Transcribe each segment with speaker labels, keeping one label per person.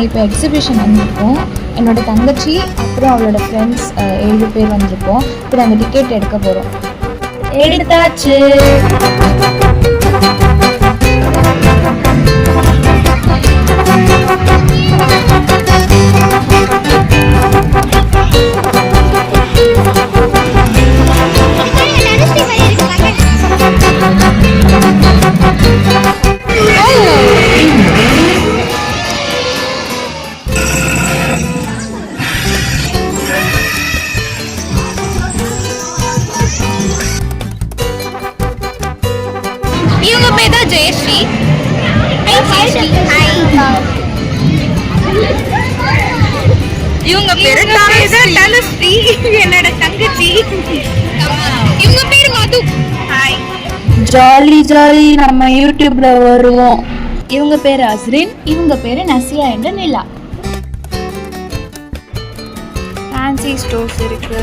Speaker 1: நாங்கள் இப்போ எக்ஸிபிஷன் வந்திருக்கோம். என்னோடய தங்கச்சி அப்புறம் அவளோட ஃப்ரெண்ட்ஸ் 7 பேர் வந்திருக்கோம். இப்போ நாங்கள் டிக்கெட் எடுக்க போகிறோம். எடுத்தாச்சு.
Speaker 2: இவங்க பேர் தான் ஜெயஸ்ரீ. இவங்க பேரு தனுஸ்ரீ, என்னோட தங்கச்சி. இவங்க பேரு மது. ஹாய்.
Speaker 1: ஜாலி ஜாலி, நம்ம யூடியூப்ல வருவோம். இவங்க பேரு அஸ்ரின், இவங்க பேரு நசியா என்ற நிலா. ஃபேன்சி ஸ்டோர்ஸ் இருக்கு.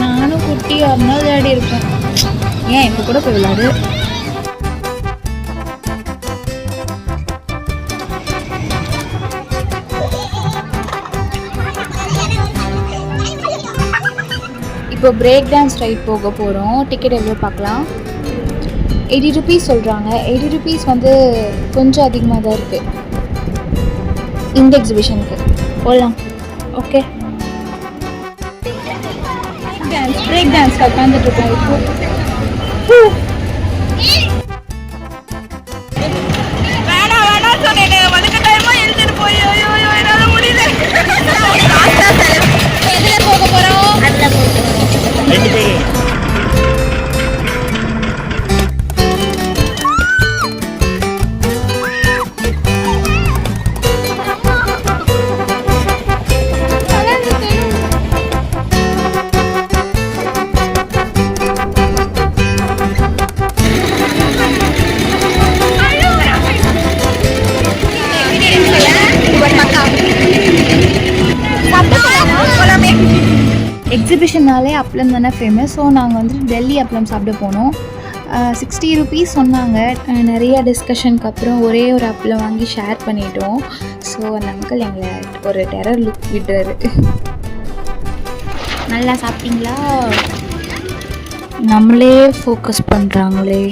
Speaker 1: நானும் குட்டி அம்மா விளையாடி இருக்கேன். ஏன் இப்போ கூட போய் விளையாடு. இப்போ பிரேக் டான்ஸ் ரைட் போக போகிறோம். டிக்கெட் எவ்வளோ பார்க்கலாம். 80 rupees சொல்கிறாங்க. 80 rupees வந்து கொஞ்சம் அதிகமாக தான் இருக்குது இந்த எக்ஸிபிஷனுக்கு. போகலாம். ஓகே. டான்ஸ் பிரேக் டான்ஸ் உட்காந்துட்டு இருக்கோம் இப்போ.
Speaker 2: வேணாம் சொன்னேன். வலுக்க டைமா எழுதிட்டு போய் என்னால முடியல. எதுல போக போறோம்? அதுல போறோம். 2 பேர்.
Speaker 1: எக்ஸிபிஷன்னாலே அப்பளம் தானே ஃபேமஸ். ஸோ நாங்கள் வந்துட்டு டெல்லி அப்பளம் சாப்பிட போனோம். 60 rupees சொன்னாங்க. நிறைய டிஸ்கஷனுக்கு அப்புறம் ஒரே ஒரு அப்பளம் வாங்கி ஷேர் பண்ணிட்டோம். ஸோ அந்த அங்கிள் எங்களை ஒரு டெரர் லுக் விடுறாரு. நல்லா சாப்பிட்டீங்களா? நம்மளே ஃபோக்கஸ் பண்ணுறாங்களே.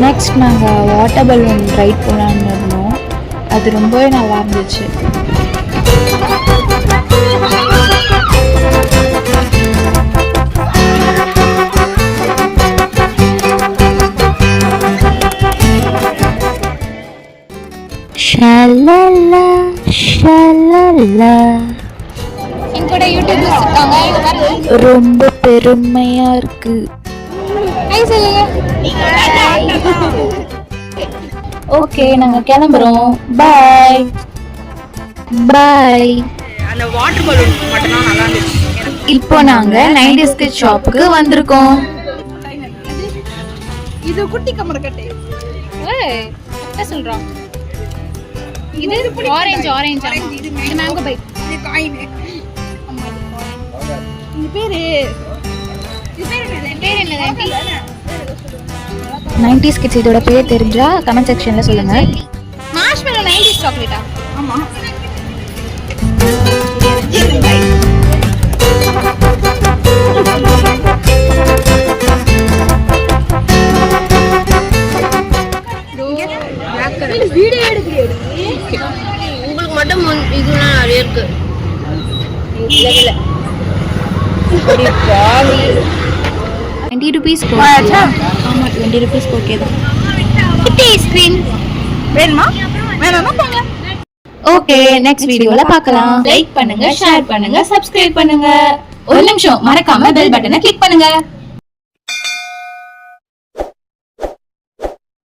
Speaker 1: நெக்ஸ்ட் நாங்கள் வாட்டர் பலூன் ரைட் போகலான்னு இருந்தோம். அது ரொம்பவே நல்லா இருந்துச்சு. ஷலலா ஷலலா.
Speaker 2: என் கூட யூடியூப்ல இருக்காங்க.
Speaker 1: ரொம்ப பெருமையா இருக்கு. ஓகே, நாங்க கிளம்புறோம். பாய் பாய்.
Speaker 2: அந்த வாட்டர் பலூன் மட்டும் தான் நல்லா இருந்துச்சு.
Speaker 1: இப்போ நாங்க 90s கிட் ஷாப்புக்கு வந்திருக்கோம்.
Speaker 2: இது குட்டி கமர்கட்டை. என்ன சொல்றோம்? இது ஆரஞ்சு. இது மேங்கோ பைட். இது காயின். இது பேரு என்ன?
Speaker 1: 90s கிட்ஸ் இதோட பேர் தெரிஞ்சா கமெண்ட் செக்ஷன்ல சொல்லுங்க.
Speaker 2: Marshmallow 90s சாக்லேட்டா? ஆமா. வீடியோ எடுக்கிறீங்க. உங்களுக்கு மட்டும் இதெல்லாம் நிறைய இருக்கு. இல்ல
Speaker 1: 20 rupees ஆமா 20 rupees ஓகே தான்.
Speaker 2: குட்டி ஸ்கிரீன் வேணுமா? வேணும்னா போங்க.
Speaker 1: ஓகே, நெக்ஸ்ட் வீடியோல பார்க்கலாம். லைக் பண்ணுங்க, ஷேர் பண்ணுங்க, சப்ஸ்கிரைப் பண்ணுங்க. ஒரு நிமிஷம் மறக்காம பெல் பட்டனை கிளிக் பண்ணுங்க.